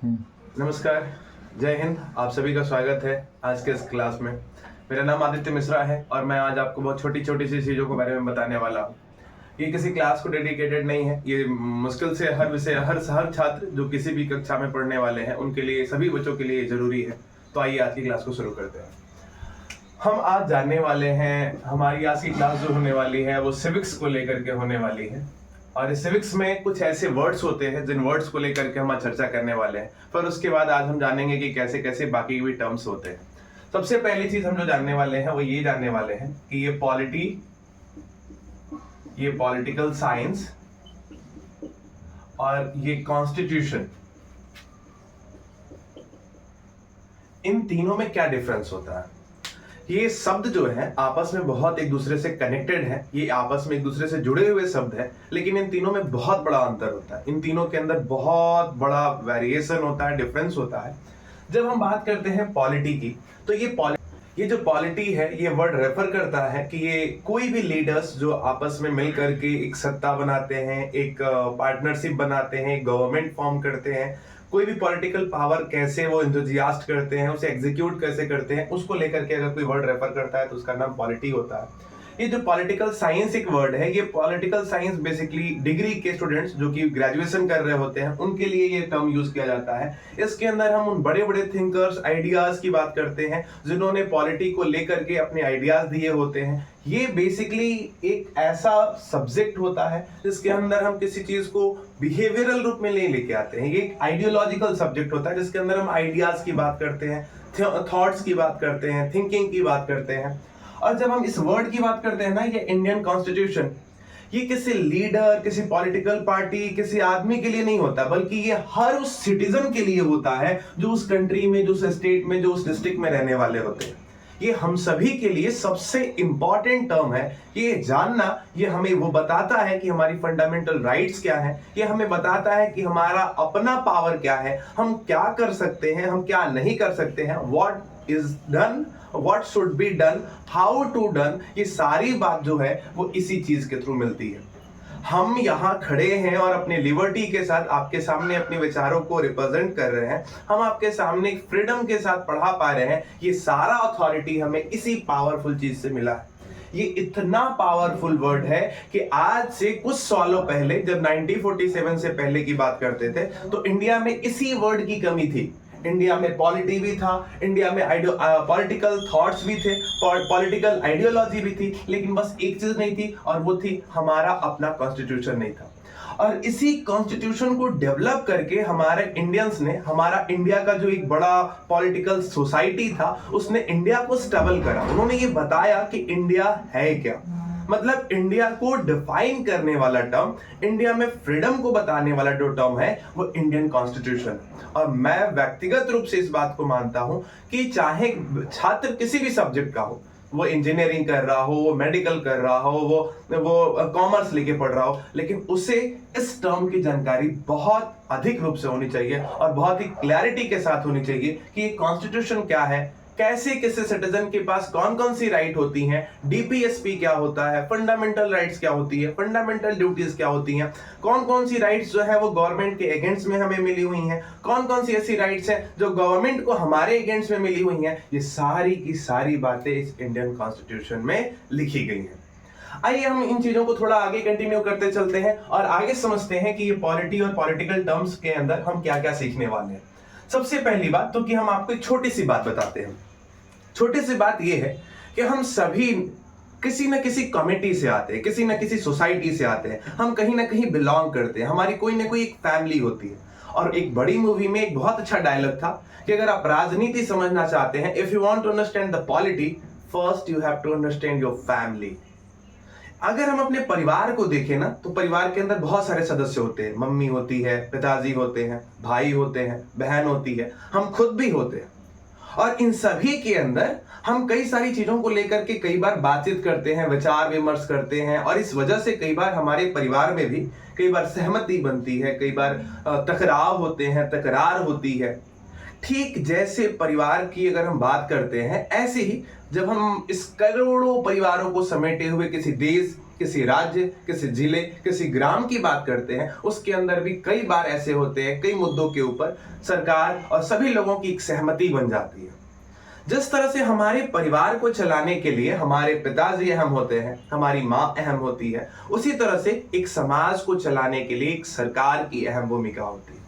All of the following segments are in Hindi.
नमस्कार, जय हिंद। आप सभी का स्वागत है आज के इस क्लास में। मेरा नाम आदित्य मिश्रा है और मैं आज आपको बहुत छोटी छोटी सी चीज़ों के बारे में बताने वाला हूँ। ये किसी क्लास को डेडिकेटेड नहीं है, ये मुश्किल से हर विषय हर छात्र जो किसी भी कक्षा में पढ़ने वाले हैं उनके लिए, सभी बच्चों के लिए जरूरी है। तो आइए आज की क्लास को शुरू करते हैं। हम आज जानने वाले हैं, हमारी आज की क्लास जो होने वाली है वो सिविक्स को लेकर के होने वाली है। और इस सिविक्स में कुछ ऐसे वर्ड्स होते हैं जिन वर्ड्स को लेकर के हम आज चर्चा करने वाले हैं। फिर उसके बाद आज हम जानेंगे कि कैसे कैसे बाकी भी टर्म्स होते हैं। सबसे पहली चीज हम जो जानने वाले हैं वो ये जानने वाले हैं कि ये पॉलिटिकल साइंस और ये कॉन्स्टिट्यूशन, इन तीनों में क्या डिफरेंस होता है। ये शब्द जो है आपस में बहुत एक दूसरे से कनेक्टेड है, ये आपस में एक दूसरे से जुड़े हुए शब्द है, लेकिन इन तीनों में बहुत बड़ा अंतर होता है। इन तीनों के अंदर बहुत बड़ा वेरिएशन होता है, डिफरेंस होता है। जब हम बात करते हैं पॉलिटी की, तो ये जो पॉलिटी है, ये वर्ड रेफर करता है कि ये कोई भी लीडर्स जो आपस में मिल करके एक सत्ता बनाते हैं, एक पार्टनरशिप बनाते हैं, एक गवर्नमेंट फॉर्म करते हैं, कोई भी पॉलिटिकल पावर कैसे वो इंथुजियास्ट करते हैं, उसे एग्जीक्यूट कैसे करते हैं, उसको लेकर के अगर कोई वर्ड रेफर करता है तो उसका नाम पॉलिटी होता है। ये जो पॉलिटिकल साइंस एक वर्ड है, ये पॉलिटिकल साइंस बेसिकली डिग्री के स्टूडेंट्स जो कि ग्रेजुएशन कर रहे होते हैं उनके लिए ये टर्म यूज किया जाता है। इसके अंदर हम उन बड़े बड़े थिंकर्स, आइडियाज की बात करते हैं जिन्होंने पॉलिटी को लेकर के अपने आइडियाज दिए होते हैं। ये बेसिकली एक ऐसा सब्जेक्ट होता है जिसके अंदर हम किसी चीज को बिहेवियरल रूप में नहीं लेके आते हैं। ये एक आइडियोलॉजिकल सब्जेक्ट होता है जिसके अंदर हम आइडियाज की बात करते हैं, थॉट्स की बात करते हैं, थिंकिंग की बात करते हैं। और जब हम इस वर्ड की बात करते हैं ना, ये इंडियन कॉन्स्टिट्यूशन, ये किसी लीडर, किसी पॉलिटिकल पार्टी, किसी आदमी के लिए नहीं होता, बल्कि ये हर उस सिटीजन के लिए होता है जो उस कंट्री में, जो उस स्टेट में, जो उस डिस्ट्रिक्ट में रहने वाले होते हैं। ये हम सभी के लिए सबसे इंपॉर्टेंट टर्म है। ये जानना, ये हमें वो बताता है कि हमारी फंडामेंटल राइट्स क्या है, ये हमें बताता है कि हमारा अपना पावर क्या है, हम क्या कर सकते हैं, हम क्या नहीं कर सकते हैं, what is done, what should be done, how to done. ये सारी बात जो है वो इसी चीज के थ्रू मिलती है। हम यहाँ खड़े हैं और अपने लिबर्टी के साथ आपके सामने अपने विचारों को रिप्रेजेंट कर रहे हैं, हम आपके सामने फ्रीडम के साथ पढ़ा पा रहे हैं। ये सारा अथॉरिटी हमें इसी पावरफुल चीज से मिला है। ये इतना पावरफुल वर्ड है कि आज से कुछ सालों पहले, जब 1947 से पहले की बात करते थे, तो इंडिया में इसी वर्ड की कमी थी। इंडिया में पॉलिटी भी था, इंडिया में पॉलिटिकल थॉट्स भी थे, पॉलिटिकल आइडियोलॉजी भी थी, लेकिन बस एक चीज नहीं थी और वो थी हमारा अपना कॉन्स्टिट्यूशन नहीं था। और इसी कॉन्स्टिट्यूशन को डेवलप करके हमारे इंडियंस ने, हमारा इंडिया का जो एक बड़ा पॉलिटिकल सोसाइटी था, उसने इंडिया को स्टेबल करा। उन्होंने ये बताया कि इंडिया है क्या, मतलब इंडिया को डिफाइन करने वाला टर्म, इंडिया में फ्रीडम को बताने वाला जो टर्म है वो इंडियन कॉन्स्टिट्यूशन। और मैं व्यक्तिगत रूप से इस बात को मानता हूं कि चाहे छात्र किसी भी सब्जेक्ट का हो, वो इंजीनियरिंग कर रहा हो, वो मेडिकल कर रहा हो, वो कॉमर्स लेके पढ़ रहा हो, लेकिन उसे इस टर्म की जानकारी बहुत अधिक रूप से होनी चाहिए और बहुत ही क्लैरिटी के साथ होनी चाहिए कि ये कॉन्स्टिट्यूशन क्या है, कैसे किसी सिटीजन के पास कौन कौन सी राइट होती हैं, डीपीएसपी क्या होता है, फंडामेंटल राइट्स क्या होती है, फंडामेंटल ड्यूटीज क्या होती हैं, कौन कौन सी राइट्स जो है वो गवर्नमेंट के अगेंस्ट में हमें मिली हुई हैं, कौन कौन सी ऐसी राइट्स हैं जो गवर्नमेंट को हमारे अगेंस्ट में मिली हुई हैं। ये सारी की सारी बातें इस इंडियन कॉन्स्टिट्यूशन में लिखी गई हैं। आइए हम इन चीजों को थोड़ा आगे कंटिन्यू करते चलते हैं और आगे समझते हैं कि ये पॉलिटी और पॉलिटिकल टर्म्स के अंदर हम क्या क्या सीखने वाले हैं। सबसे पहली बात तो कि हम आपको एक छोटी सी बात बताते हैं। छोटी सी बात यह है कि हम सभी किसी न किसी कमेटी से आते हैं, किसी न किसी सोसाइटी से आते हैं, हम कहीं ना कहीं बिलोंग करते हैं, हमारी कोई ना कोई एक फैमिली होती है। और एक बड़ी मूवी में एक बहुत अच्छा डायलॉग था कि अगर आप राजनीति समझना चाहते हैं, if you want to understand the polity, first you have to understand your family. अगर हम अपने परिवार को देखें ना, तो परिवार के अंदर बहुत सारे सदस्य होते हैं। मम्मी होती है, पिताजी होते हैं, भाई होते हैं, बहन होती है, हम खुद भी होते हैं। और इन सभी के अंदर हम कई सारी चीजों को लेकर के कई बार बातचीत करते हैं, विचार विमर्श करते हैं, और इस वजह से कई बार हमारे परिवार में भी कई बार सहमति बनती है, कई बार टकराव होते हैं, तकरार होती है। ठीक जैसे परिवार की अगर हम बात करते हैं, ऐसे ही जब हम इस करोड़ों परिवारों को समेटे हुए किसी देश किसी राज्य, किसी जिले, किसी ग्राम की बात करते हैं, उसके अंदर भी कई बार ऐसे होते हैं, कई मुद्दों के ऊपर सरकार और सभी लोगों की एक सहमति बन जाती है। जिस तरह से हमारे परिवार को चलाने के लिए हमारे पिताजी अहम होते हैं, हमारी माँ अहम होती है, उसी तरह से एक समाज को चलाने के लिए एक सरकार की अहम भूमिका होती है।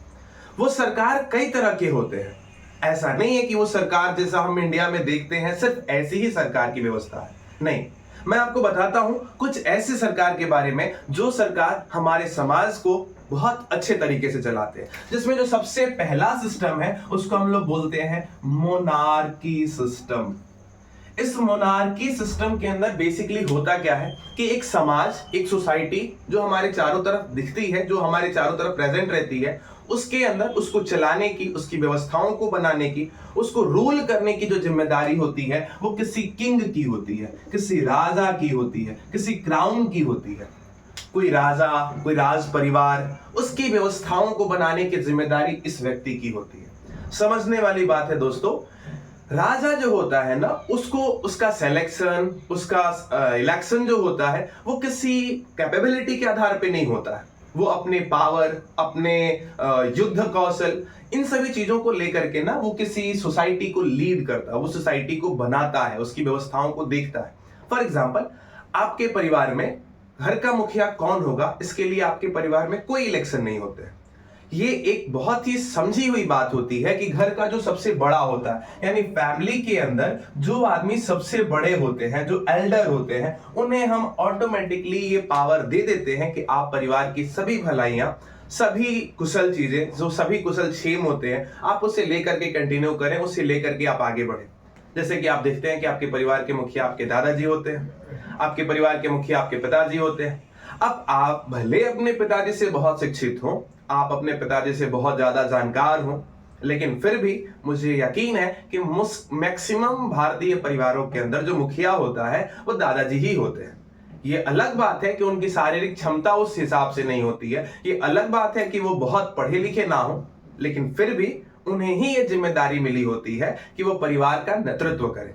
वो सरकार कई तरह के होते हैं। ऐसा नहीं है कि वो सरकार जैसा हम इंडिया में देखते हैं सिर्फ ऐसी ही सरकार की व्यवस्था है, नहीं। मैं आपको बताता हूं कुछ ऐसी सरकार के बारे में जो सरकार हमारे समाज को बहुत अच्छे तरीके से चलाते हैं, जिसमें जो सबसे पहला सिस्टम है उसको हम लोग बोलते हैं मोनार्की सिस्टम। इस मोनार्की सिस्टम के अंदर बेसिकली होता क्या है कि एक समाज, एक सोसाइटी जो हमारे चारों तरफ दिखती है, जो हमारे चारों तरफ प्रेजेंट रहती है, उसके अंदर उसको चलाने की, उसकी व्यवस्थाओं को बनाने की, उसको रूल करने की जो जिम्मेदारी होती है वो किसी किंग की होती है, किसी राजा की होती है, किसी क्राउन की होती है। कोई राजा, कोई राज परिवार, उसकी व्यवस्थाओं को बनाने की जिम्मेदारी इस व्यक्ति की होती है। समझने वाली बात है दोस्तों, राजा जो होता है ना, उसको उसका सिलेक्शन, उसका इलेक्शन जो होता है वो किसी कैपेबिलिटी के आधार पे नहीं होता है। वो अपने पावर, अपने युद्ध कौशल, इन सभी चीजों को लेकर के ना वो किसी सोसाइटी को लीड करता है, वो सोसाइटी को बनाता है, उसकी व्यवस्थाओं को देखता है। फॉर एग्जाम्पल, आपके परिवार में घर का मुखिया कौन होगा, इसके लिए आपके परिवार में कोई इलेक्शन नहीं होते हैं। ये एक बहुत ही समझी हुई बात होती है कि घर का जो सबसे बड़ा होता है, यानी फैमिली के अंदर जो आदमी सबसे बड़े होते हैं, जो एल्डर होते हैं, उन्हें हम ऑटोमेटिकली ये पावर दे देते हैं कि आप परिवार की सभी भलाइयां, सभी कुशल चीजें, जो सभी कुशल क्षेम होते हैं, आप उसे लेकर के कंटिन्यू करें, उसे लेकर के आप आगे बढ़े। जैसे कि आप देखते हैं कि आपके परिवार के मुखिया आपके दादाजी होते हैं, आपके परिवार के मुखिया आपके पिताजी होते हैं। अब आप भले अपने पिताजी से बहुत शिक्षित हो, आप अपने पिताजी से बहुत ज्यादा जानकार हो, लेकिन फिर भी मुझे यकीन है कि मैक्सिमम भारतीय परिवारों के अंदर जो मुखिया होता है वो दादाजी ही होते हैं। ये अलग बात है कि उनकी शारीरिक क्षमता उस हिसाब से नहीं होती है, ये अलग बात है कि वो बहुत पढ़े लिखे ना हो, लेकिन फिर भी उन्हें ही ये जिम्मेदारी मिली होती है कि वो परिवार का नेतृत्व करें।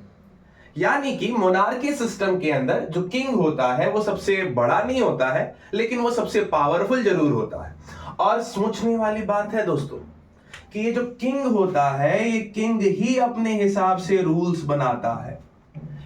यानी कि मोनार्की सिस्टम के अंदर जो किंग होता है वो सबसे बड़ा नहीं होता है, लेकिन वो सबसे पावरफुल जरूर होता है। और सोचने वाली बात है दोस्तों कि ये जो किंग होता है, ये किंग ही अपने हिसाब से रूल्स बनाता है।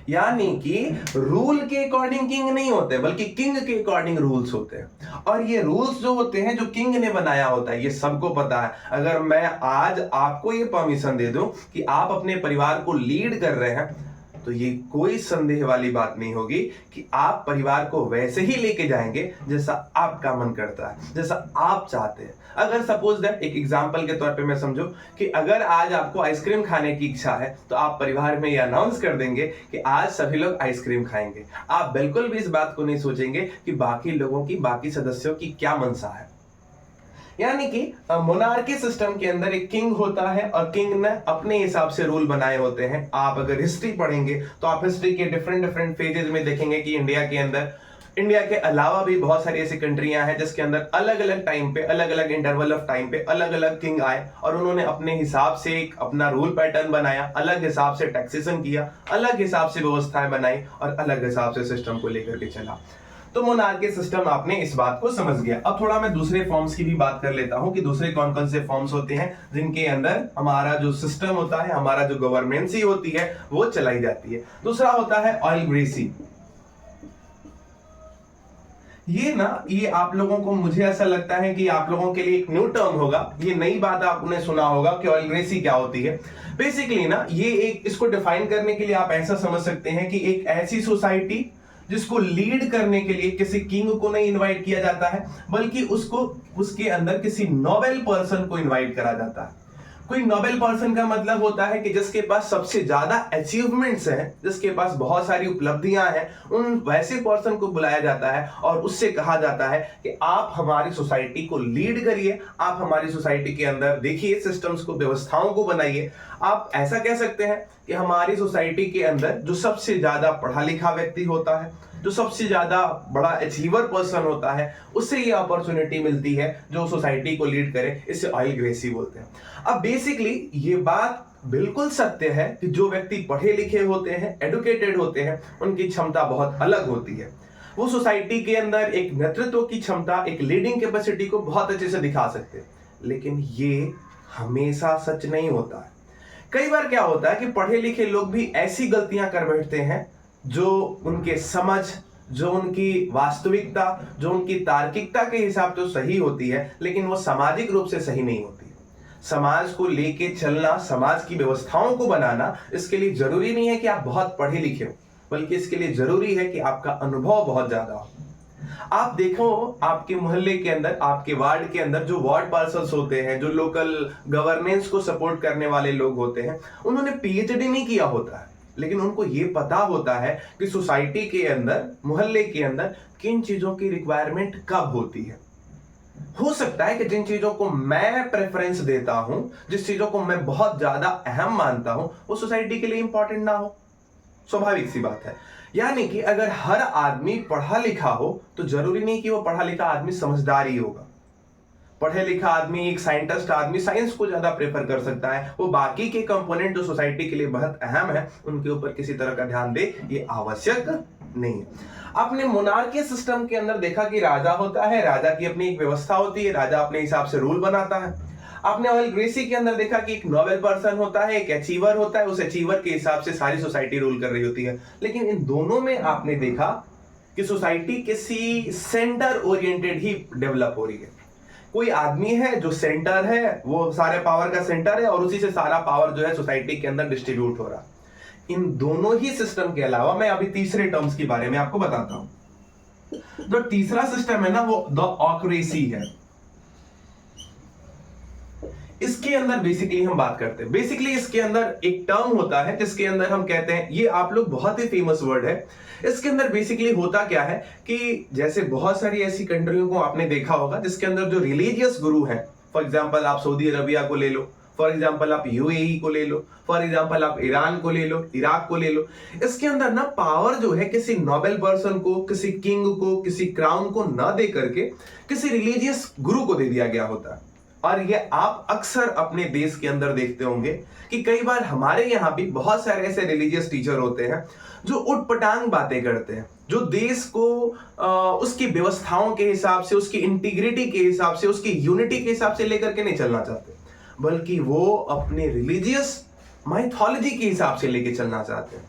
यानी कि रूल के अकॉर्डिंग किंग नहीं होते, बल्कि किंग के अकॉर्डिंग रूल्स होते हैं। और ये रूल्स जो होते हैं, जो किंग ने बनाया होता है, ये सबको पता है। अगर मैं आज आपको ये परमिशन दे दूं कि आप अपने परिवार को लीड कर रहे हैं, तो ये कोई संदेह वाली बात नहीं होगी कि आप परिवार को वैसे ही लेके जाएंगे जैसा आपका मन करता है, जैसा आप चाहते हैं। अगर सपोज दैट, एक एग्जांपल के तौर पे मैं समझो कि अगर आज आपको आइसक्रीम खाने की इच्छा है, तो आप परिवार में ये अनाउंस कर देंगे कि आज सभी लोग आइसक्रीम खाएंगे। आप बिल्कुल भी इस बात को नहीं सोचेंगे कि बाकी लोगों की, बाकी सदस्यों की क्या मनसा है। यानी कि मोनार्की सिस्टम के अंदर एक किंग होता है और किंग ने अपने हिसाब से रूल बनाए होते हैं। आप अगर हिस्ट्री पढ़ेंगे तो आप हिस्ट्री के डिफरेंट फेजेस में देखेंगे कि इंडिया के अंदर, इंडिया के अलावा भी बहुत सारी ऐसी कंट्रियां हैं जिसके अंदर अलग अलग टाइम पे, अलग अलग इंटरवल ऑफ टाइम पे अलग अलग किंग आए और उन्होंने अपने हिसाब से एक अपना रूल पैटर्न बनाया, अलग हिसाब से टैक्सेशन किया, अलग हिसाब से व्यवस्थाएं बनाई और अलग हिसाब से सिस्टम को लेकर के चला। तो मोनार्की सिस्टम, आपने इस बात को समझ गया। अब थोड़ा मैं दूसरे फॉर्म्स की भी बात कर लेता हूं कि दूसरे कौन कौन से फॉर्म्स होते हैं जिनके अंदर हमारा जो सिस्टम होता है, हमारा जो गवर्नेंसी होती है, वो चलाई जाती है। दूसरा होता है ऑलिगेसी। ये आप लोगों को, मुझे ऐसा लगता है कि आप लोगों के लिए एक न्यू टर्म होगा, ये नई बात आपने सुना होगा कि ऑलिगेसी क्या होती है। बेसिकली ना, ये एक, इसको डिफाइन करने के लिए आप ऐसा समझ सकते हैं कि एक ऐसी सोसाइटी जिसको लीड करने के लिए किसी किंग को नहीं इनवाइट किया जाता है, बल्कि उसको, उसके अंदर किसी नोबेल पर्सन को इनवाइट करा जाता है। कोई नोबेल पर्सन का मतलब होता है कि जिसके पास सबसे ज्यादा अचीवमेंट्स हैं, जिसके पास बहुत सारी उपलब्धियां हैं, उन वैसे पर्सन को बुलाया जाता है और उससे कहा जाता है कि आप हमारी सोसाइटी को लीड करिए, आप हमारी सोसाइटी के अंदर देखिए, सिस्टम्स को, व्यवस्थाओं को बनाइए। आप ऐसा कह सकते हैं कि हमारी सोसाइटी के अंदर जो सबसे ज्यादा पढ़ा लिखा व्यक्ति होता है, जो सबसे ज्यादा बड़ा अचीवर पर्सन होता है, उससे ये अपॉर्चुनिटी मिलती है जो सोसाइटी को लीड करे। इसे ऑलिगेसी बोलते हैं। अब बेसिकली ये बात बिल्कुल सत्य है कि जो व्यक्ति पढ़े लिखे होते हैं, एडुकेटेड होते हैं, उनकी क्षमता बहुत अलग होती है। वो सोसाइटी के अंदर एक नेतृत्व की क्षमता, एक लीडिंग कैपेसिटी को बहुत अच्छे से दिखा सकते हैं। लेकिन ये हमेशा सच नहीं होता है। कई बार क्या होता है कि पढ़े लिखे लोग भी ऐसी गलतियां कर बैठते हैं जो उनके समझ, जो उनकी वास्तविकता, जो उनकी तार्किकता के हिसाब से सही होती है, लेकिन वो सामाजिक रूप से सही नहीं होती। समाज को लेके चलना, समाज की व्यवस्थाओं को बनाना, इसके लिए जरूरी नहीं है कि आप बहुत पढ़े लिखे हो, बल्कि इसके लिए जरूरी है कि आपका अनुभव बहुत ज्यादा हो। आप देखो, आपके मोहल्ले के अंदर, आपके वार्ड के अंदर जो वार्ड पार्षद होते हैं, जो लोकल गवर्नेंस को सपोर्ट करने वाले लोग होते हैं, उन्होंने पीएचडी नहीं किया होता है, लेकिन उनको ये पता होता है कि सोसाइटी के अंदर, मोहल्ले के अंदर किन चीजों की रिक्वायरमेंट कब होती है। हो सकता है कि जिन चीजों को मैं प्रेफरेंस देता हूं, जिस चीजों को मैं बहुत ज्यादा अहम मानता हूं, वो सोसाइटी के लिए इंपॉर्टेंट ना हो। स्वाभाविक सी बात है। यानी कि अगर हर आदमी पढ़ा लिखा हो तो जरूरी नहीं कि वो पढ़ा लिखा आदमी समझदार ही होगा। पढ़े लिखा आदमी, एक साइंटिस्ट आदमी साइंस को ज्यादा प्रेफर कर सकता है। वो बाकी के कंपोनेंट जो सोसाइटी के लिए बहुत अहम है, उनके ऊपर किसी तरह का ध्यान दे, ये आवश्यक नहीं है। आपने मोनार्की सिस्टम के अंदर देखा कि राजा होता है, राजा की अपनी एक व्यवस्था होती है, राजा अपने हिसाब से रूल बनाता है। आपने ऑयल ग्रेसी के अंदर देखा कि एक नोबेल पर्सन होता है, एक अचीवर होता है, उस अचीवर के हिसाब से सारी सोसाइटी रूल कर रही होती है। लेकिन इन दोनों में आपने देखा कि सोसाइटी किसी सेंटर ओरिएंटेड ही डेवलप हो रही है। कोई आदमी है जो सेंटर है, वो सारे पावर का सेंटर है, और उसी से सारा पावर जो है सोसाइटी के अंदर डिस्ट्रीब्यूट हो रहा है। इन दोनों ही सिस्टम के अलावा मैं अभी तीसरे टर्म्स के बारे में आपको बताता हूं। जो तीसरा सिस्टम है ना, वो द ऑक्रेसी है। इसके अंदर बेसिकली हम बात करते हैं, बेसिकली इसके अंदर एक टर्म होता है जिसके अंदर हम कहते हैं, ये आप लोग बहुत ही फेमस वर्ड है। इसके अंदर बेसिकली होता क्या है कि जैसे बहुत सारी ऐसी कंट्रियों को आपने देखा होगा जिसके अंदर जो रिलीजियस गुरु है, फॉर एग्जांपल आप सऊदी अरबिया को ले लो, फॉर एग्जांपल आप यूएई को ले लो, फॉर एग्जांपल आप ईरान को ले लो, इराक को ले लो। इसके अंदर ना पावर जो है किसी नोबेल पर्सन को, किसी किंग को, किसी क्राउन को ना दे करके किसी रिलीजियस गुरु को दे दिया गया होता है। और ये आप अक्सर अपने देश के अंदर देखते होंगे कि कई बार हमारे यहाँ भी बहुत सारे ऐसे रिलीजियस टीचर होते हैं जो उटपटांग बातें करते हैं, जो देश को उसकी व्यवस्थाओं के हिसाब से, उसकी इंटीग्रिटी के हिसाब से, उसकी यूनिटी के हिसाब से लेकर के नहीं चलना चाहते, बल्कि वो अपने रिलीजियस माइथोलॉजी के हिसाब से लेके चलना चाहते हैं।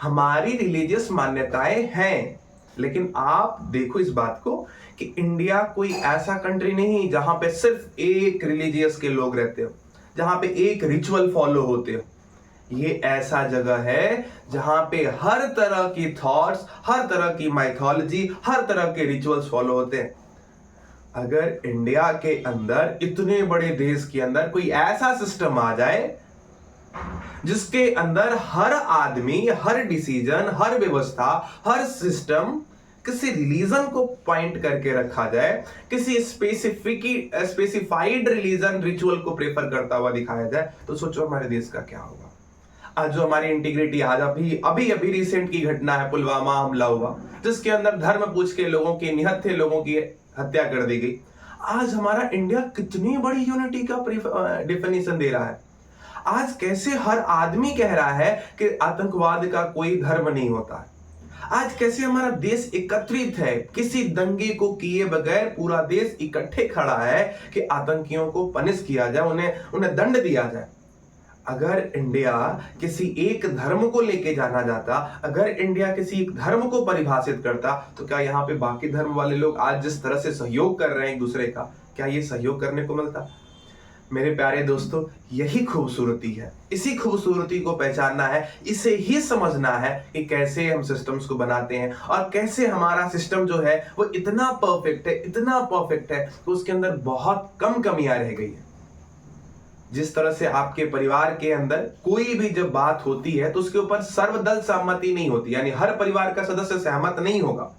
हमारी रिलीजियस मान्यताएं हैं, लेकिन आप देखो इस बात को कि इंडिया कोई ऐसा कंट्री नहीं जहां पे सिर्फ एक रिलीजियस के लोग रहते हो, जहां पे एक रिचुअल फॉलो होते हो। ये ऐसा जगह है जहां पे हर तरह की थॉट्स, हर तरह की माइथोलॉजी, हर तरह के रिचुअल्स फॉलो होते हैं। अगर इंडिया के अंदर, इतने बड़े देश के अंदर कोई ऐसा सिस्टम आ जाए जिसके अंदर हर आदमी, हर डिसीजन, हर व्यवस्था, हर सिस्टम किसी रिलीजन को पॉइंट करके रखा जाए, किसी स्पेसिफाइड रिलीजन, रिचुअल को प्रेफर करता हुआ दिखाया जाए, तो सोचो हमारे देश का क्या होगा। आज जो हमारी इंटीग्रिटी, आज अभी रिसेंट की घटना है, पुलवामा हमला हुआ, जिसके अंदर धर्म पूछ के लोगों की, निहत्थे लोगों की हत्या कर दी गई। आज हमारा इंडिया कितनी बड़ी यूनिटी का डिफिनेशन दे रहा है। आज कैसे हर आदमी कह रहा है कि आतंकवाद का कोई धर्म नहीं होता है। आज कैसे हमारा देश एकत्रित है, किसी दंगे को किए बगैर पूरा देश इकट्ठे खड़ा है कि आतंकियों को पनिश किया जाए, उन्हें दंड दिया जाए। अगर इंडिया किसी एक धर्म को लेके जाना जाता, अगर इंडिया किसी एक धर्म को परिभाषित करता, तो क्या यहाँ पे बाकी धर्म वाले लोग आज जिस तरह से सहयोग कर रहे हैं एक दूसरे का, क्या ये सहयोग करने को मिलता? मेरे प्यारे दोस्तों, यही खूबसूरती है। इसी खूबसूरती को पहचानना है, इसे ही समझना है कि कैसे हम सिस्टम्स को बनाते हैं और कैसे हमारा सिस्टम जो है वो इतना परफेक्ट है, इतना परफेक्ट है कि उसके अंदर बहुत कम कमियां रह गई है। जिस तरह से आपके परिवार के अंदर कोई भी जब बात होती है तो उसके ऊपर सर्वदल सहमति नहीं होती, यानी हर परिवार का सदस्य सहमत नहीं होगा,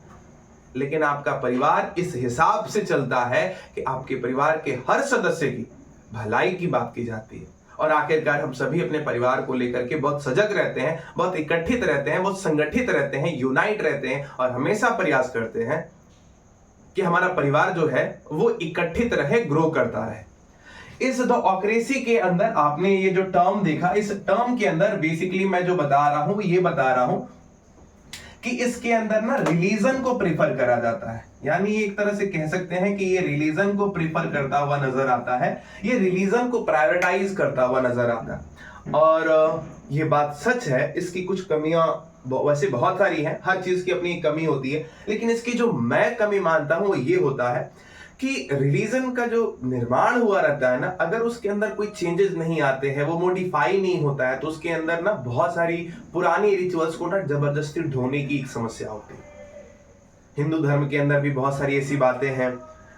लेकिन आपका परिवार इस हिसाब से चलता है कि आपके परिवार के हर सदस्य की भलाई की बात की जाती है। और आखिरकार हम सभी अपने परिवार को लेकर के बहुत सजग रहते हैं, बहुत इकट्ठित रहते हैं, बहुत संगठित रहते हैं, यूनाइट रहते हैं और हमेशा प्रयास करते हैं कि हमारा परिवार जो है वो इकट्ठित रहे, ग्रो करता रहे। इस द ऑक्रेसी के अंदर आपने ये जो टर्म देखा, इस टर्म के अंदर बेसिकली मैं जो बता रहा हूं ये बता रहा हूं कि इसके अंदर ना रिलीजन को प्रीफर करा जाता है, यानी एक तरह से कह सकते हैं कि ये रिलीजन को प्रीफर करता हुआ नजर आता है, ये रिलीजन को प्रायोरिटाइज करता हुआ नजर आता है। और ये बात सच है, इसकी कुछ कमियां वैसे बहुत सारी हैं, हर चीज की अपनी कमी होती है, लेकिन इसकी जो मैं कमी मानता हूं वो ये होता है कि रिलीजन का जो निर्माण हुआ रहता है ना, अगर उसके अंदर कोई चेंजेस नहीं आते हैं, वो मॉडिफाई नहीं होता है, तो उसके अंदर ना बहुत सारी पुरानी रिचुअल्स को ना जबरदस्ती ढोने की एक समस्या होती है। हिंदू धर्म के अंदर भी बहुत सारी ऐसी बातें हैं,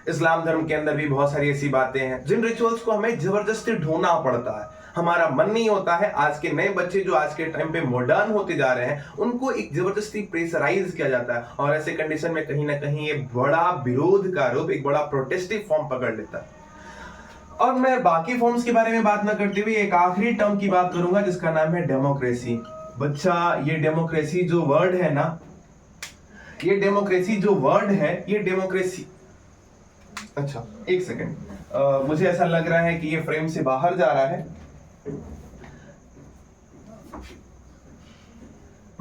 इस्लाम धर्म के अंदर भी बहुत सारी ऐसी बातें हैं जिन रिचुअल्स को हमें जबरदस्ती ढोना पड़ता है। हमारा मन नहीं होता है। आज के नए बच्चे जो आज के टाइम पे मॉडर्न होते जा रहे हैं, उनको एक जबरदस्ती प्रेशराइज किया जाता है, और ऐसे कंडीशन में कहीं ना कहीं ये बड़ा विरोध का रूप, एक बड़ा प्रोटेस्टिव फॉर्म पकड़ लेता है। और मैं बाकी फॉर्म्स के बारे में बात ना करते हुए एक आखिरी टर्म की बात करूंगा जिसका नाम है डेमोक्रेसी। बच्चा, ये डेमोक्रेसी जो वर्ड है ना, ये डेमोक्रेसी जो वर्ड है, ये डेमोक्रेसी, अच्छा एक सेकंड, मुझे ऐसा लग रहा है कि ये फ्रेम से बाहर जा रहा है।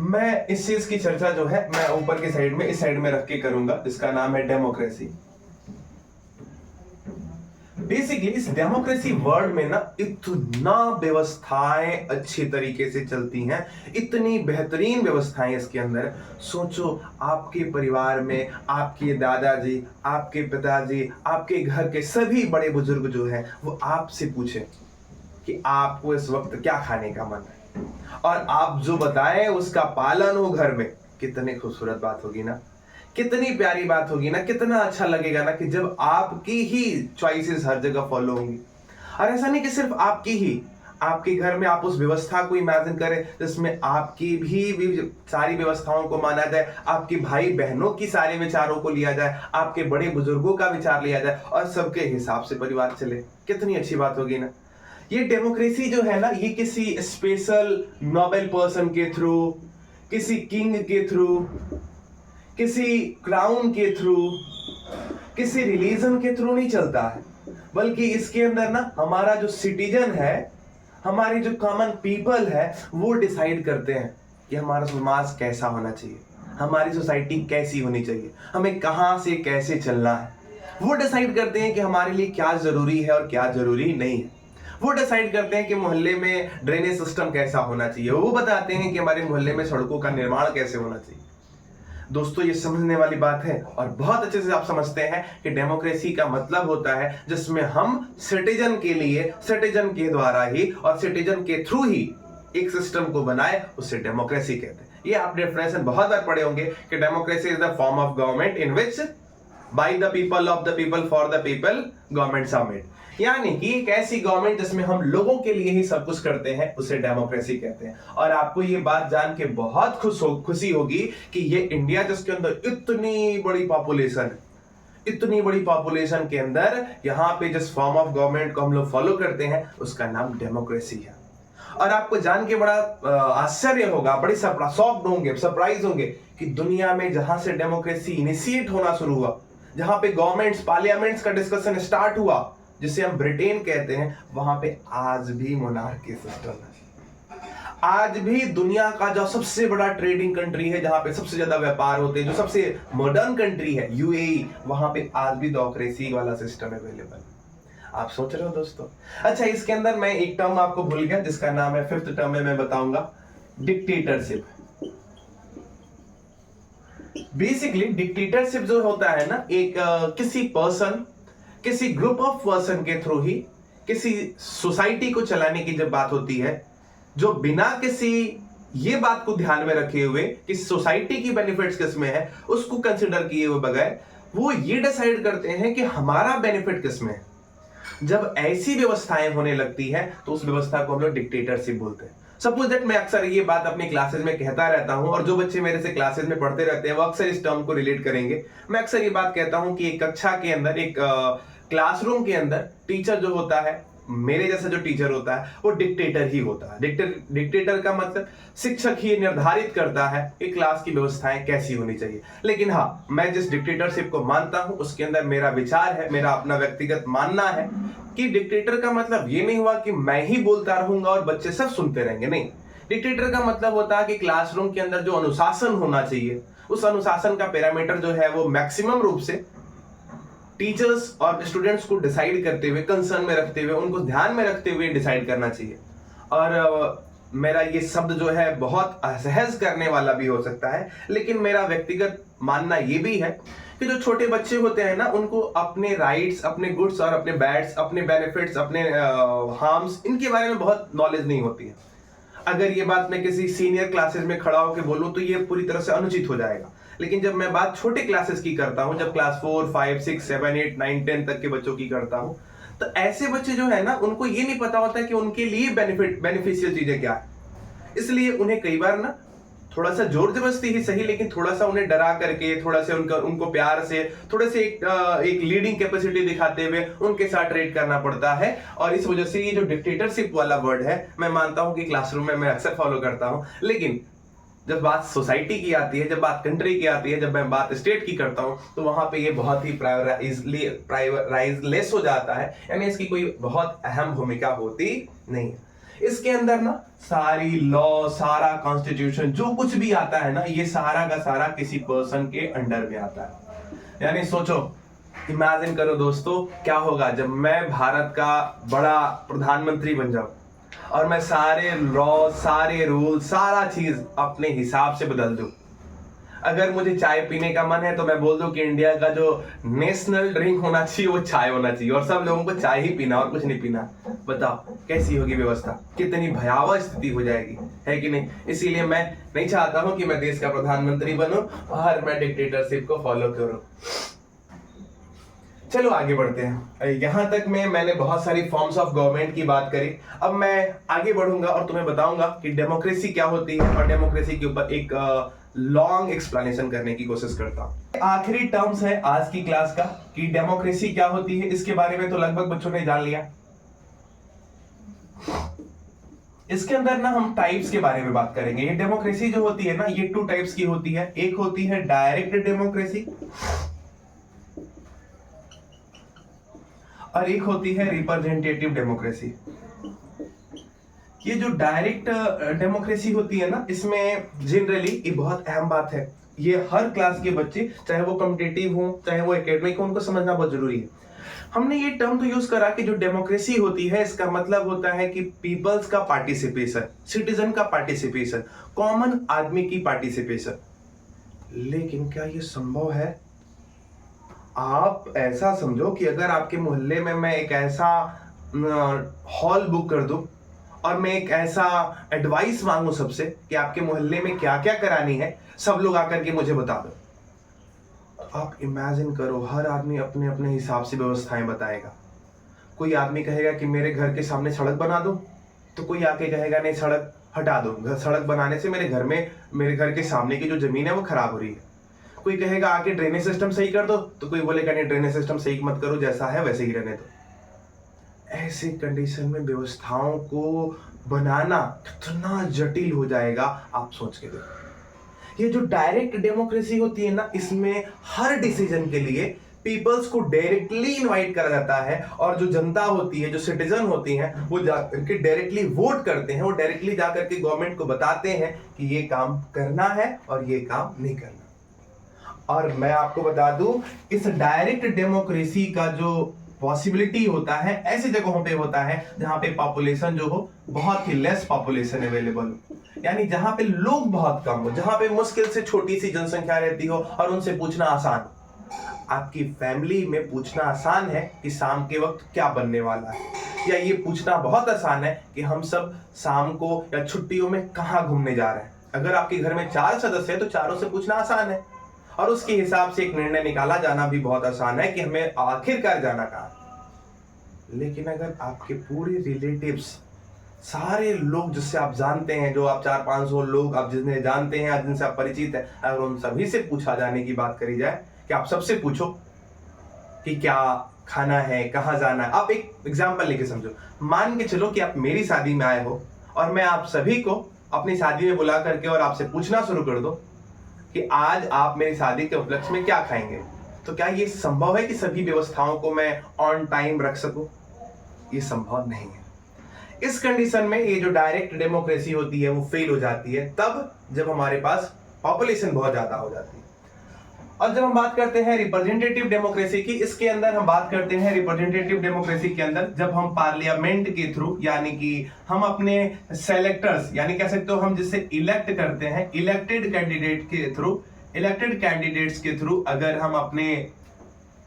मैं इस चीज की चर्चा जो है मैं ऊपर की साइड में, इस साइड में रख के करूंगा, जिसका नाम है डेमोक्रेसी। बेसिकली इस डेमोक्रेसी वर्ड में ना इतना व्यवस्थाएं अच्छी तरीके से चलती हैं, इतनी बेहतरीन व्यवस्थाएं इसके अंदर। सोचो, आपके परिवार में आपके दादाजी, आपके पिताजी, आपके घर के सभी बड़े बुजुर्ग जो हैं, वो आपसे पूछे कि आपको इस वक्त क्या खाने का मन है, और आप जो बताएं उसका पालन हो घर में। कितनी खूबसूरत बात होगी ना, कितनी प्यारी बात होगी ना, कितना अच्छा लगेगा ना कि जब आपकी ही चॉइसेस हर जगह फॉलो होंगी। और ऐसा नहीं कि सिर्फ आपकी ही, आपके घर में आप उस व्यवस्था को इमेजिन करें जिसमें आपकी भी सारी व्यवस्थाओं को माना जाए, आपके भाई बहनों की सारे विचारों को लिया जाए, आपके बड़े बुजुर्गों का विचार लिया जाए, और सबके हिसाब से परिवार चले। कितनी अच्छी बात होगी ना। ये डेमोक्रेसी जो है ना, ये किसी स्पेशल नोबेल पर्सन के थ्रू, किसी किंग के थ्रू, किसी क्राउन के थ्रू, किसी रिलीजन के थ्रू नहीं चलता है, बल्कि इसके अंदर ना हमारा जो सिटीजन है, हमारी जो कॉमन पीपल है, वो डिसाइड करते हैं कि हमारा समाज कैसा होना चाहिए, हमारी सोसाइटी कैसी होनी चाहिए, हमें कहां से कैसे चलना है। वो डिसाइड करते हैं कि हमारे लिए क्या जरूरी है और क्या जरूरी नहीं है। वो डिसाइड करते हैं कि मोहल्ले में ड्रेनेज सिस्टम कैसा होना चाहिए, वो बताते हैं कि हमारे मोहल्ले में सड़कों का निर्माण कैसे होना चाहिए। दोस्तों, ये समझने वाली बात है, और बहुत अच्छे से आप समझते हैं कि डेमोक्रेसी का मतलब होता है जिसमें हम सिटीजन के लिए, सिटीजन के द्वारा ही और सिटीजन के थ्रू ही एक सिस्टम को बनाए, उसे डेमोक्रेसी कहते हैं। ये आप डेफिनेशन बहुत बार पढ़े होंगे कि democracy is the form of government in which by the people, of the people, for the people government submit, यानी कि एक ऐसी गवर्नमेंट जिसमें हम लोगों के लिए ही सब कुछ करते हैं, उसे डेमोक्रेसी कहते हैं। और आपको ये बात जान के बहुत खुशी होगी कि ये इंडिया जिसके अंदर इतनी बड़ी पॉपुलेशन है, इतनी बड़ी पॉपुलेशन के अंदर यहाँ पे जिस फॉर्म ऑफ गवर्नमेंट को हम लोग फॉलो करते हैं, उसका नाम डेमोक्रेसी है। और आपको जान के बड़ा आश्चर्य होगा, बड़े शॉक्ड होंगे, सरप्राइज होंगे कि दुनिया में जहां से डेमोक्रेसी इनिशिएट होना शुरू हुआ, जहां पे गवर्नमेंट्स, पार्लियामेंट्स का डिस्कशन स्टार्ट हुआ, जिसे हम ब्रिटेन कहते हैं, वहां पे आज भी मोनार्की सिस्टम है। आज भी दुनिया का जो सबसे बड़ा ट्रेडिंग कंट्री है, जहां पे सबसे ज्यादा व्यापार होते हैं, जो सबसे मॉडर्न कंट्री है यूएई, वहां पे आज भी डेमोक्रेसी वाला सिस्टम अवेलेबल। आप सोच रहे हो दोस्तों। अच्छा, इसके अंदर मैं एक टर्म आपको भूल गया जिसका नाम है, फिफ्थ टर्म में मैं बताऊंगा, डिक्टेटरशिप। बेसिकली डिक्टेटरशिप जो होता है ना, एक किसी पर्सन, किसी ग्रुप ऑफ पर्सन के थ्रू ही किसी सोसाइटी को चलाने की जब बात होती है, जो बिना किसी ये बात को ध्यान में रखे हुए कि सोसाइटी की बेनिफिट्स किसमें है, उसको कंसिडर किए हुए बगैर वो ये डिसाइड करते हैं कि हमारा बेनिफिट किसमें है। जब ऐसी व्यवस्थाएं होने लगती है तो उस व्यवस्था को हम लोग डिक्टेटरशिप बोलते हैं। सपोज दैट, मैं अक्सर ये बात अपनी क्लासेस में कहता रहता हूं, और जो बच्चे मेरे से क्लासेस में पढ़ते रहते हैं वो अक्सर इस टर्म को रिलेट करेंगे। मैं अक्सर ये बात कहता हूं कि एक कक्षा के अंदर, एक क्लासरूम के अंदर टीचर जो होता है, मेरे जैसा जो टीचर होता है, वो डिक्टेटर ही होता है। डिक्टेटर का मतलब शिक्षक ही निर्धारित करता है कि क्लास की व्यवस्थाएं कैसी होनी चाहिए। लेकिन हाँ, मैं जिस डिक्टेटरशिप को मानता हूं उसके अंदर मेरा विचार है, मेरा अपना व्यक्तिगत मानना है कि डिक्टेटर का मतलब ये नहीं हुआ कि मैं ही बोलता रहूंगा और बच्चे सब सुनते रहेंगे। नहीं, डिक्टेटर का मतलब होता है कि क्लासरूम के अंदर जो अनुशासन होना चाहिए, उस अनुशासन का पैरामीटर जो है वो मैक्सिमम रूप से टीचर्स और स्टूडेंट्स को डिसाइड करते हुए, कंसर्न में रखते हुए, उनको ध्यान में रखते हुए डिसाइड करना चाहिए। और मेरा ये शब्द जो है बहुत असहज करने वाला भी हो सकता है, लेकिन मेरा व्यक्तिगत मानना ये भी है कि जो छोटे बच्चे होते हैं ना, उनको अपने राइट्स, अपने गुड्स और अपने बैड्स, अपने बेनिफिट्स, अपने हार्म्स, इनके बारे में बहुत नॉलेज नहीं होती है। अगर ये बात मैं किसी सीनियर क्लासेस में खड़ा होकर बोलूं तो ये पूरी तरह से अनुचित हो जाएगा, लेकिन जब मैं बात छोटे क्लासेस की करता हूं, जब क्लास 4, 5, 6, 7, 8, 9, 10 तक के बच्चों की करता हूं, तो ऐसे बच्चे जो है ना, उनको ये नहीं पता होता कि उनके लिए बेनिफिशियल चीजें क्या है। इसलिए उन्हें कई बार ना थोड़ा सा जोर जबरदस्ती ही सही, लेकिन थोड़ा सा उन्हें डरा करके, थोड़ा से उनको प्यार से, थोड़े से एक लीडिंग कैपेसिटी दिखाते हुए उनके साथ ट्रेड करना पड़ता है। और इस वजह से ये जो डिक्टेटरशिप वाला वर्ड है, मैं मानता हूं कि क्लासरूम में मैं अक्सर फॉलो करता हूं, लेकिन जब बात सोसाइटी की आती है, जब बात कंट्री की आती है, जब मैं बात स्टेट की करता हूं, तो वहां पे ये बहुत ही प्रायोराइजलेस हो जाता है, यानी इसकी कोई बहुत अहम भूमिका होती नहीं है। इसके अंदर ना सारी लॉ, सारा कॉन्स्टिट्यूशन, जो कुछ भी आता है ना, ये सारा का सारा किसी पर्सन के अंडर में आता है। यानी सोचो, इमेजिन करो दोस्तों, क्या होगा जब मैं भारत का बड़ा प्रधानमंत्री बन जाऊं और मैं सारे लॉ, सारे रूल, सारा चीज अपने हिसाब से बदल दूं। अगर मुझे चाय पीने का मन है तो मैं बोल दूं कि इंडिया का जो नेशनल ड्रिंक होना चाहिए वो चाय होना चाहिए, और सब लोगों को चाय ही पीना और कुछ नहीं पीना। बताओ कैसी होगी व्यवस्था, कितनी भयावह स्थिति हो जाएगी, है कि नहीं। इसीलिए मैं नहीं चाहता हूं कि मैं देश का प्रधानमंत्री बनूं और मैं डिक्टेटरशिप को फॉलो करूं। चलो आगे बढ़ते हैं। यहां तक मैंने बहुत सारी फॉर्म्स ऑफ गवर्नमेंट की बात करी। अब मैं आगे बढ़ूंगा और तुम्हें बताऊंगा कि डेमोक्रेसी क्या होती है, और डेमोक्रेसी के ऊपर एक लॉन्ग एक्सप्लेनेशन करने की कोशिश करता हूं। आखिरी टर्म्स है आज की क्लास का कि डेमोक्रेसी क्या होती है। इसके बारे में तो लगभग बच्चों ने जान लिया। इसके अंदर ना हम टाइप्स के बारे में बात करेंगे। ये डेमोक्रेसी जो होती है ना, ये 2 टाइप्स की होती है। एक होती है डायरेक्ट डेमोक्रेसी और एक होती है रिप्रेजेंटेटिव डेमोक्रेसी। ये जो डायरेक्ट डेमोक्रेसी होती है ना, इसमें जनरली ये बहुत अहम बात है, ये हर क्लास के बच्चे, चाहे वो कॉम्पिटिटिव हो चाहे वो एकेडमिक हो, उनको समझना बहुत जरूरी है। हमने ये टर्म तो यूज करा कि जो डेमोक्रेसी होती है, इसका मतलब होता है कि पीपल्स का पार्टिसिपेशन, सिटीजन का पार्टिसिपेशन, कॉमन आदमी की पार्टिसिपेशन। लेकिन क्या ये संभव है? आप ऐसा समझो कि अगर आपके मोहल्ले में मैं एक ऐसा हॉल बुक कर दूं और मैं एक ऐसा एडवाइस मांगू सबसे कि आपके मोहल्ले में क्या क्या करानी है, सब लोग आकर के मुझे बता दो। आप इमेजिन करो, हर आदमी अपने अपने हिसाब से व्यवस्थाएं बताएगा। कोई आदमी कहेगा कि मेरे घर के सामने सड़क बना दो, तो कोई आके कहेगा नहीं सड़क हटा दो, सड़क बनाने से मेरे घर के सामने की जो जमीन है वो खराब हो रही है। कोई कहेगा आके ड्रेनेज सिस्टम सही कर दो, तो कोई बोलेगा नहीं ड्रेनेज सिस्टम सही मत करो, जैसा है वैसे ही रहने दो। ऐसे कंडीशन में व्यवस्थाओं को बनाना कितना जटिल हो जाएगा, आप सोच के देखो। ये जो डायरेक्ट डेमोक्रेसी होती है ना, इसमें हर डिसीजन के लिए पीपल्स को डायरेक्टली इनवाइट करा जाता है, और जो जनता होती है, जो सिटीजन होती हैं, वो जाकर डायरेक्टली वोट करते हैं, वो डायरेक्टली जाकर के गवर्नमेंट को बताते हैं कि ये काम करना है और ये काम नहीं करना। और मैं आपको बता दूं, इस डायरेक्ट डेमोक्रेसी का जो पॉसिबिलिटी होता है ऐसी जगहों पे होता है जहां पे पॉपुलेशन जो हो बहुत ही लेस पॉपुलेशन अवेलेबल हो, यानी जहां पे लोग बहुत कम हो, जहां पे मुश्किल से छोटी सी जनसंख्या रहती हो और उनसे पूछना आसान हो। आपकी फैमिली में पूछना आसान है कि शाम के वक्त क्या बनने वाला है, या ये पूछना बहुत आसान है कि हम सब शाम को या छुट्टियों में कहाँ घूमने जा रहे हैं। अगर आपके घर में 4 सदस्य है तो चारों से पूछना आसान है, और उसके हिसाब से एक निर्णय निकाला जाना भी बहुत आसान है कि हमें आखिरकार जाना कहाँ। लेकिन अगर आपके पूरे रिलेटिव्स, सारे लोग जिससे आप जानते हैं, जो आप 400-500 लोग आप जिन्हें जानते हैं, जिनसे आप परिचित हैं, अगर उन सभी से पूछा जाने की बात करी जाए कि आप सबसे पूछो कि क्या खाना है, कहाँ जाना है। आप एक एग्जाम्पल लेके समझो, मान के चलो कि आप मेरी शादी में आए हो और मैं आप सभी को अपनी शादी में बुला करके और आपसे पूछना शुरू कर दो कि आज आप मेरी शादी के उपलक्ष्य में क्या खाएंगे, तो क्या ये संभव है कि सभी व्यवस्थाओं को मैं ऑन टाइम रख सकूं? ये संभव नहीं है। इस कंडीशन में ये जो डायरेक्ट डेमोक्रेसी होती है वो फेल हो जाती है, तब जब हमारे पास पॉपुलेशन बहुत ज्यादा हो जाती है। और जब हम बात करते हैं रिप्रेजेंटेटिव डेमोक्रेसी की, इसके अंदर हम बात करते हैं रिप्रेजेंटेटिव डेमोक्रेसी के अंदर जब हम पार्लियामेंट के थ्रू, यानी कि हम अपने सेलेक्टर्स, यानी कह सकते हो हम जिससे इलेक्ट करते हैं, इलेक्टेड कैंडिडेट्स के थ्रू अगर हम अपने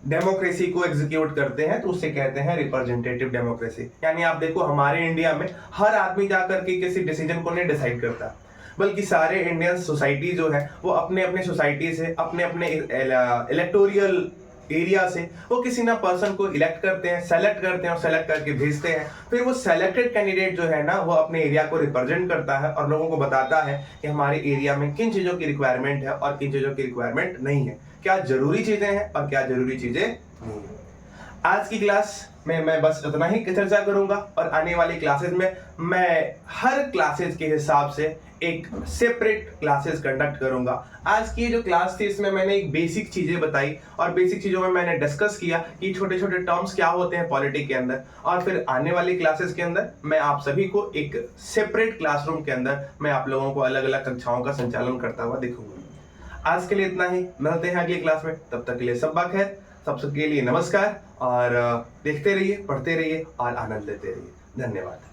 डेमोक्रेसी को एग्जीक्यूट करते हैं तो उसे कहते हैं रिप्रेजेंटेटिव डेमोक्रेसी। यानी आप देखो हमारे इंडिया में हर आदमी जाकर के किसी डिसीजन को नहीं डिसाइड करता, बल्कि सारे इंडियन सोसाइटी जो है वो अपने अपने सोसाइटी से, अपने अपने इलेक्टोरियल एरिया से वो किसी ना पर्सन को इलेक्ट करते हैं, सेलेक्ट करते हैं और सेलेक्ट करके भेजते हैं। फिर वो सेलेक्टेड कैंडिडेट जो है ना वो अपने एरिया को रिप्रेजेंट करता है और लोगों को बताता है कि हमारे एरिया में किन चीजों की रिक्वायरमेंट है और किन चीजों की रिक्वायरमेंट नहीं है, क्या जरूरी चीजें हैं और क्या जरूरी चीजें नहीं है। आज की क्लास में मैं बस इतना ही चर्चा करूंगा और आने वाली क्लासेस में मैं हर क्लासेस के हिसाब से एक सेपरेट क्लासेस कंडक्ट करूंगा। आज की जो क्लास थी इसमें मैंने एक बेसिक चीजें बताई और बेसिक चीजों में मैंने डिस्कस किया कि छोटे छोटे टर्म्स क्या होते हैं पॉलिटिक्स के अंदर, और फिर आने वाली क्लासेस के अंदर मैं आप सभी को एक सेपरेट क्लासरूम के अंदर मैं आप लोगों को अलग अलग कक्षाओं का संचालन करता हुआ दिखूंगा। आज के लिए इतना ही, मिलते हैं अगली क्लास में, तब तक के लिए सब खैर, सबके लिए नमस्कार और देखते रहिए, पढ़ते रहिए और आनंद लेते रहिए। धन्यवाद।